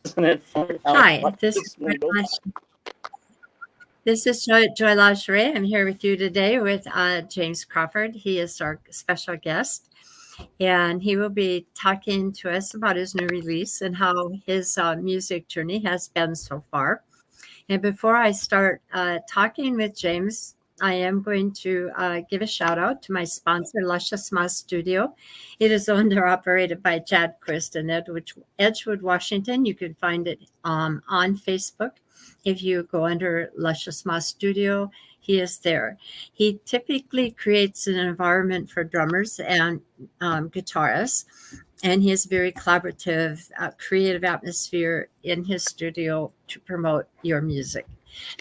Isn't it funny how Hi, much this one goes? This is Joy Lingerie. I'm here with you today with James Crawford. He is our special guest, and he will be talking to us about his new release and how his music journey has been so far. And before I start talking with James, I am going to give a shout out to my sponsor, Luscious Moss Studio. It is owned or operated by Chad Christ in Edgewood, Washington. You can find it on Facebook. If you go under Luscious Moss Studio, he is there. He typically creates an environment for drummers and guitarists, and he has a very collaborative, creative atmosphere in his studio to promote your music.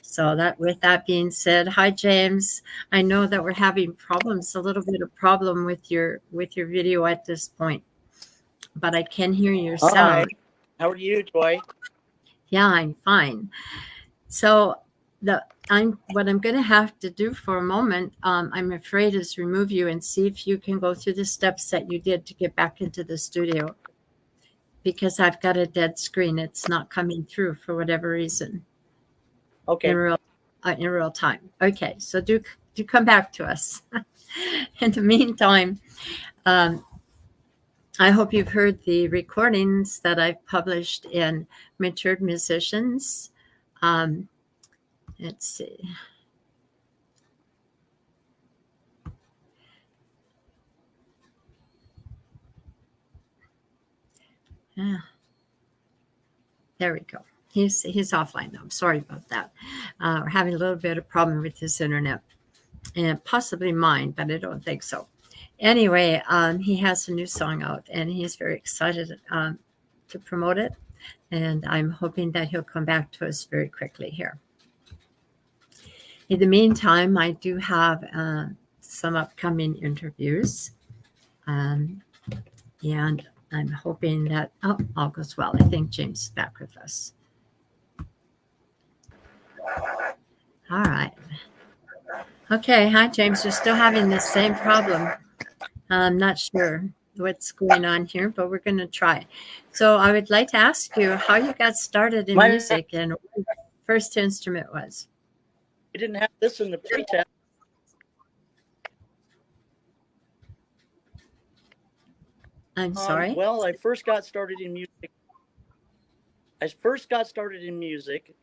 So that, with that being said, hi James. I know that we're having problems, a little bit of problem with your video at this point, but I can hear your Hi, sound. how are you, Joy? Yeah, I'm fine. So what I'm going to have to do for a moment, I'm afraid, is remove you and see if you can go through the steps that you did to get back into the studio, because I've got a dead screen. It's not coming through for whatever reason in Okay. real time. Okay, so do come back to us. In the meantime, um, I hope you've heard the recordings that I've published in Matured Musicians. Let's see. Yeah, there we go. He's offline now. I'm sorry about that. We're having a little bit of problem with his internet, and possibly mine, but I don't think so. Anyway, he has a new song out, and he's very excited to promote it. And I'm hoping that he'll come back to us very quickly here. In the meantime, I do have some upcoming interviews, and I'm hoping that all goes well. I think James is back with us. All right. Okay. Hi, James. You're still having the same problem. I'm not sure what's going on here, but we're going to try. So I would like to ask you how you got started in My, music and what your first instrument was. we didn't have this in the pre-test. I'm sorry. Well, I first got started in music. I first got started in music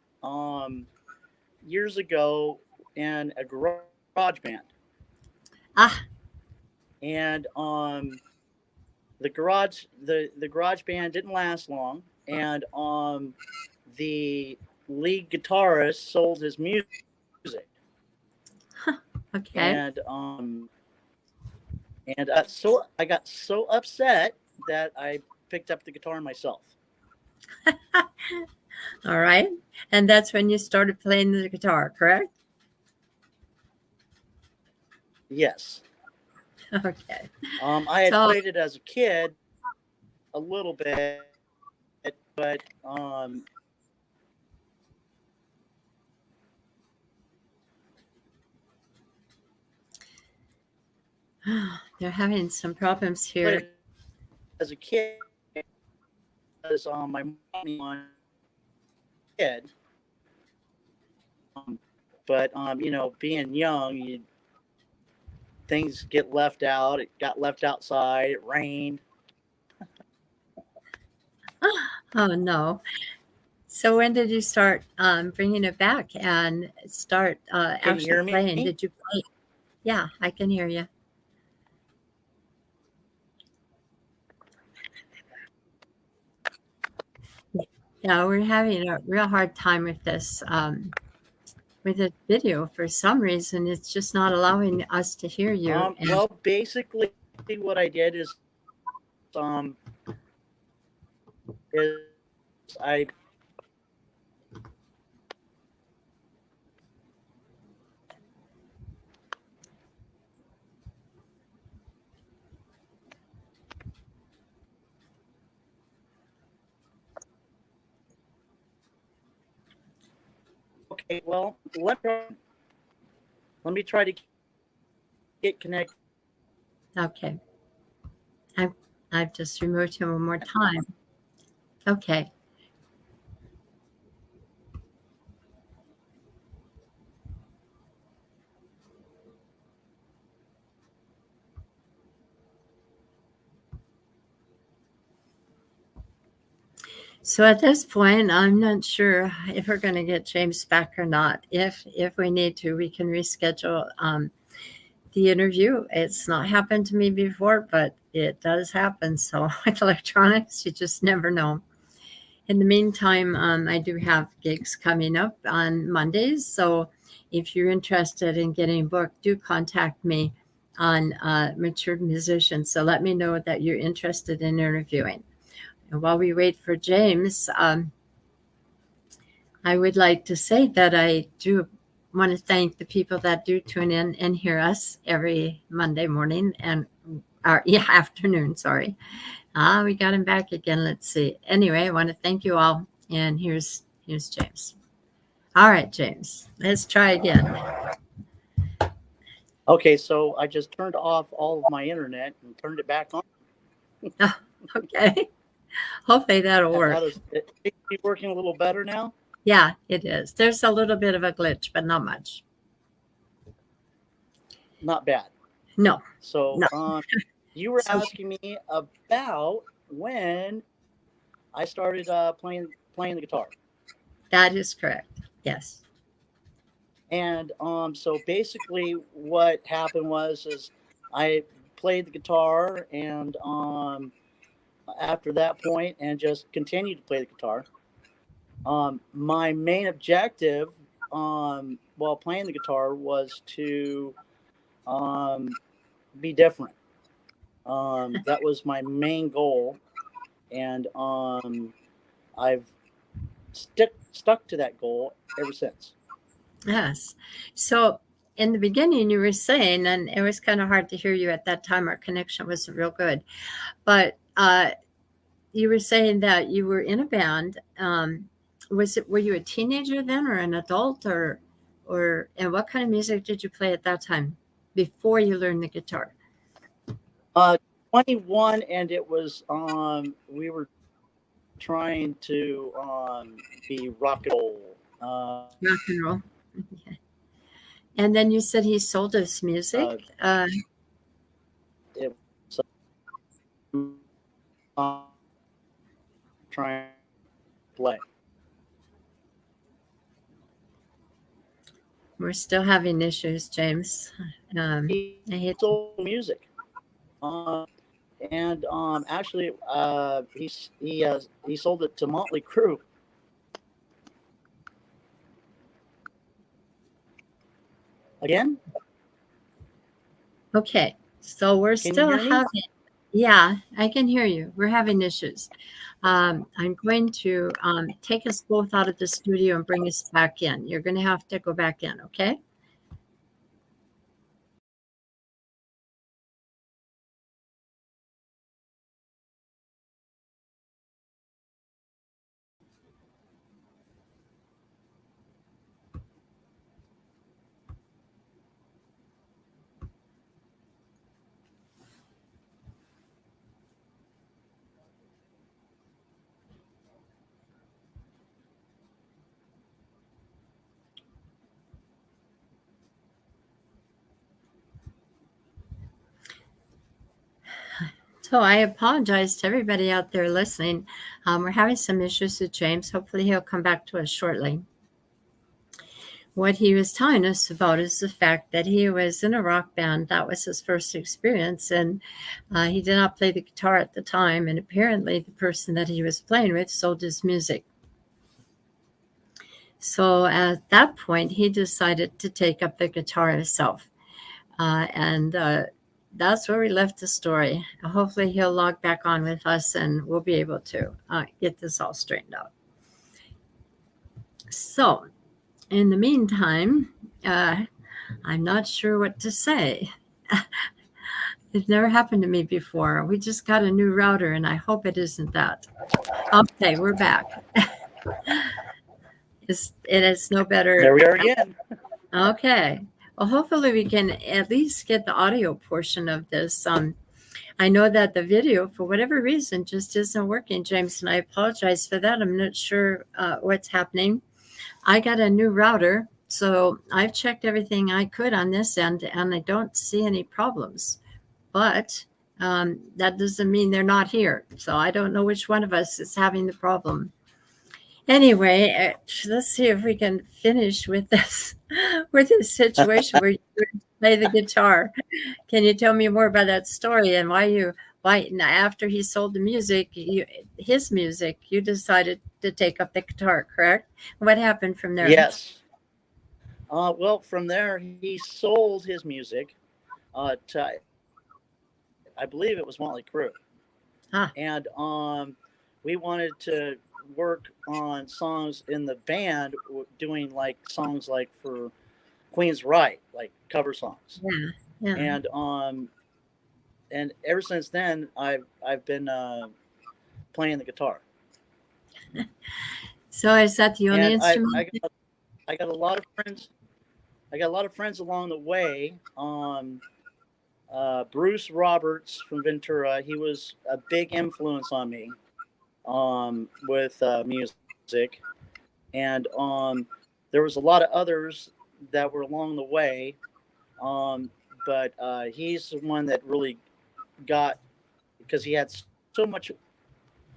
years ago in a garage band. Ah, And the garage band didn't last long, and the lead guitarist sold his music, okay. and I got so upset that I picked up the guitar myself. All right. And that's when you started playing the guitar, correct? Yes. Okay. I had So played it as a kid a little bit, but they're having some problems played here. it as a kid because my mom on kid. But being young, things get left out. It got left outside. It rained. Oh, no. So when did you start bringing it back and start Can you actually hear me? playing? Did you play? Yeah, I can hear you. Yeah, we're having a real hard time with this video. For some reason, it's just not allowing us to hear you. And Well, basically, what I did um, is I okay. Well, let me try to get connected. okay, I've just removed him one more time. Okay, So at this point, I'm not sure if we're going to get James back or not. If we need to, we can reschedule the interview. It's not happened to me before, but it does happen. So with electronics, you just never know. In the meantime, I do have gigs coming up on Mondays. So if you're interested in getting booked, do contact me on Mature Musicians. So let me know that you're interested in interviewing. And while we wait for James, I would like to say that I do want to thank the people that do tune in and hear us every Monday morning and afternoon. Sorry. We got him back again. Let's see. Anyway, I want to thank you all. And here's James. All right, James, let's try again. Okay, so I just turned off all of my internet and turned it back on. Oh, okay. Hopefully that'll work. How does it be working a little better now? Yeah, it is. There's a little bit of a glitch, but not much. Not bad. No. So No. you were asking me about when I started playing the guitar. That is correct. Yes. And so basically what happened is I played the guitar, and after that point, and just continued to play the guitar. My main objective while playing the guitar was to be different. That was my main goal, and I've stuck to that goal ever since. Yes. So in the beginning, you were saying, and it was kind of hard to hear you at that time. Our connection wasn't real good, but you were saying that you were in a band. Were you a teenager then, or an adult, and what kind of music did you play at that time before you learned the guitar? 21, and it was we were trying to be rock and roll. Rock and roll. Okay. And then you said he sold us music. It was trying to play. We're still having issues, James. He sold music, and actually, he sold it to Motley Crue. Again? Okay, so we're still having. Yeah, I can hear you. We're having issues. I'm going to take us both out of the studio and bring us back in. You're going to have to go back in, okay? So I apologize to everybody out there listening. We're having some issues with James. Hopefully he'll come back to us shortly. What he was telling us about is the fact that he was in a rock band. That was his first experience, and he did not play the guitar at the time, and apparently the person that he was playing with sold his music. So at that point, he decided to take up the guitar himself, and that's where we left the story. Hopefully he'll log back on with us, and we'll be able to get this all straightened out. So in the meantime, I'm not sure what to say. It's never happened to me before. We just got a new router, and I hope it isn't that. Okay, we're back. It is no better. There we are again. Okay. Well, hopefully we can at least get the audio portion of this. I know that the video, for whatever reason, just isn't working, James, and I apologize for that. I'm not sure what's happening. I got a new router, so I've checked everything I could on this end, and I don't see any problems. But that doesn't mean they're not here. So I don't know which one of us is having the problem. Anyway, let's see if we can finish with this with this situation where you play the guitar. Can you tell me more about that story and why after he sold the music, his music, you decided to take up the guitar, correct? What happened from there? Yes. Well, from there, he sold his music to, I believe it was Motley Crue. Ah, And we wanted to work on songs in the band, doing like songs like for Queen's Right, like cover songs. yeah, yeah. And ever since then, I've been playing the guitar. So is that the only And instrument? I got a lot of friends. I got a lot of friends along the way. Bruce Roberts from Ventura, he was a big influence on me with music. And there was a lot of others that were along the way. Um, but he's the one that really got, because he had so much,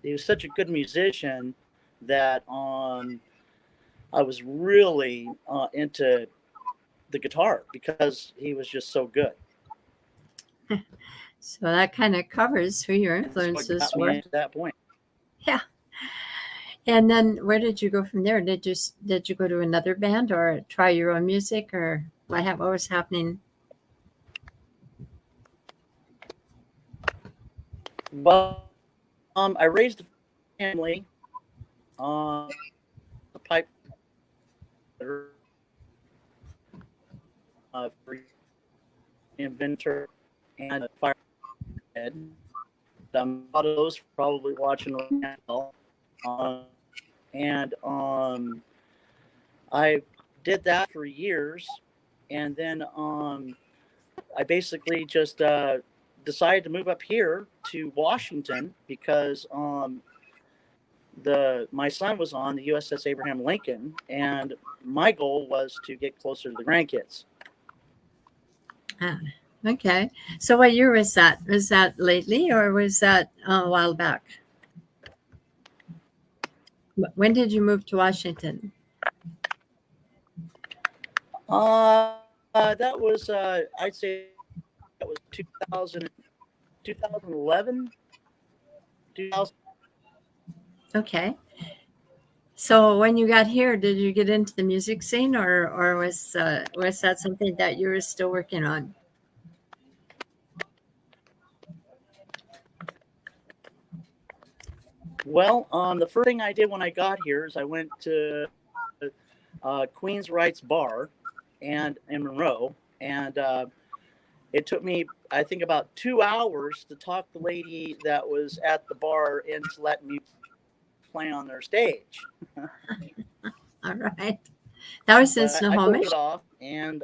he was such a good musician that I was really into the guitar because he was just so good. So that kind of covers who your And so it influences got me were. into that point. Yeah. And then where did you go from there? Did you go to another band or try your own music or what was happening? Well, I raised a family, a pipe fitter, for inventor and a firehead. A lot of those probably watching right now. Um, and I did that for years, and then I basically just decided to move up here to Washington because my son was on the USS Abraham Lincoln, and my goal was to get closer to the grandkids. Ah, okay. So what year was that? Was that lately or was that a while back? When did you move to Washington? That was I'd say that was 2000, 2011, 2000. Okay. So when you got here, did you get into the music scene or was that something that you were still working on? Well, the first thing I did when I got here is I went to Queen's Rights Bar and in Monroe, and it took me, I think, about 2 hours to talk the lady that was at the bar into letting me play on their stage. All right. That was in But I pulled Snohomish. it off, and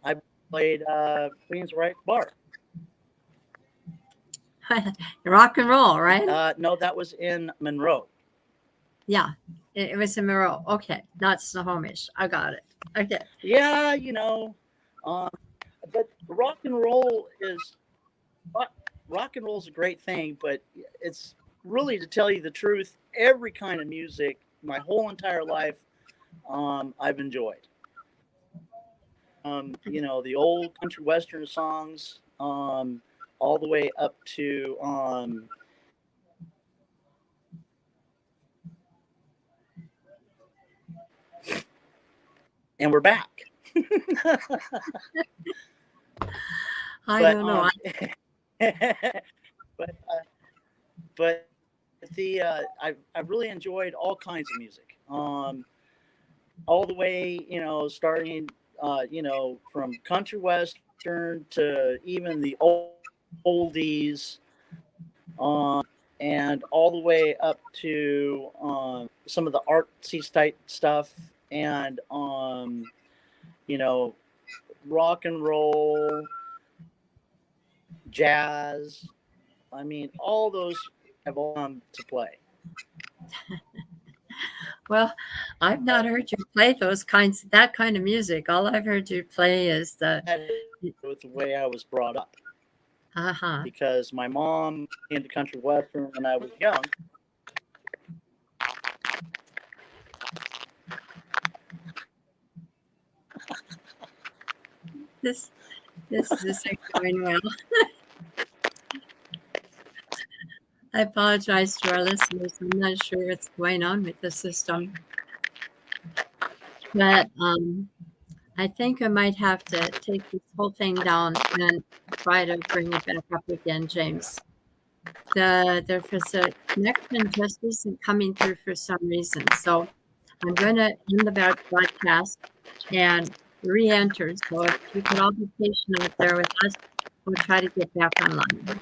I played Queen's Rights Bar. Rock and roll, right? No, that was in Monroe. Yeah. It was in Monroe. Okay. Not Snohomish. I got it. Okay. Yeah, um, but rock and roll is a great thing, but it's really, to tell you the truth, every kind of music my whole entire life I've enjoyed. The old country western songs, all the way up to and we're back. I but don't know. but but I've really enjoyed all kinds of music. All the way, starting, from country western to even the oldies, and all the way up to some of the artsy type stuff, and you know, rock and roll, jazz. I mean, all those have all come to play. Well, I've not heard you play that kind of music. All I've heard you play is That is with the way I was brought up. Uh-huh. because my mom came to Country Western when I was young. This isn't going well. I apologize to our listeners. I'm not sure what's going on with the system. But I think I might have to take this whole thing down and try to bring it back up again, James. There's a connection just isn't coming through for some reason. So I'm going to end the broadcast and re-enter. So if you could all be patient out there with us, we'll try to get back online.